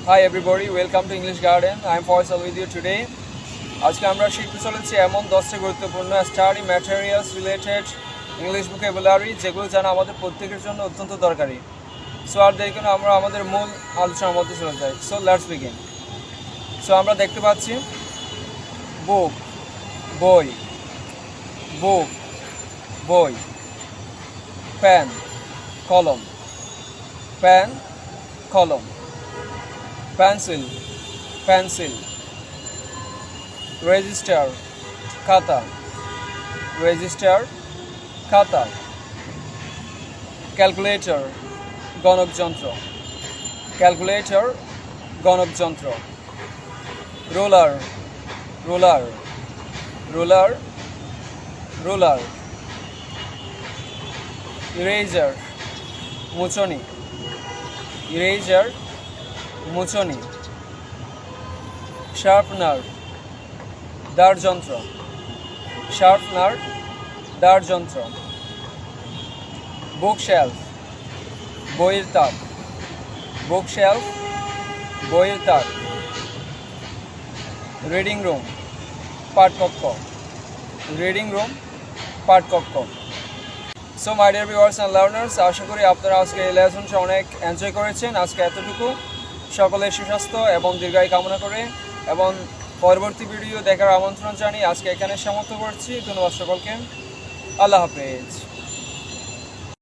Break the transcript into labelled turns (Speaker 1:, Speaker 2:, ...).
Speaker 1: Hi everybody, welcome to English Garden. I am Faisal with you today. আজকে আমরা শিখতে চলেছি এমন 10টি গুরুত্বপূর্ণ study materials related English vocabulary যেগুলো জানা আমাদের প্রত্যেকের জন্য অত্যন্ত দরকারি। সো আর দেরি করে আমরা আমাদের মূল আলোচনার মধ্যে চলে যাই। So let's begin. সো আমরা দেখতে পাচ্ছি বুক, বই, বুক, বই, পেন, কলম, পেন, কলম, পেন্সিল, পেন্সিল, রেজিস্টার, খাতা, রেজিস্টার, খাতা, ক্যালকুলেটর, গণকযন্ত্র, ক্যালকুলেটর, গণকযন্ত্র, roller, roller, roller, roller, eraser, মুছনি, ইরেজার, মুছনি, শার্পনার, দাড়যন্ত্র, শার্পনার, দাড়যন্ত্র, বুকশেলফ, বইয়ের তাক, বুকশেলফ, বইয়ের তাক, রিডিং রুম, পাঠকক্ষ, রিডিং রুম, পাঠকক্ষ। So my dear viewers and learners, আশা করি আপনারা আজকে এই লেসনটা অনেক এনজয় করেছেন। আজকে এতটুকু। সকলের সুস্বাস্থ্য এবং দীর্ঘায়ু কামনা করে এবং পরবর্তী ভিডিও দেখার আমন্ত্রণ জানিয়ে আজকে এখানে সমাপ্ত করছি। ধন্যবাদ সকলকে। আল্লাহ হাফেজ।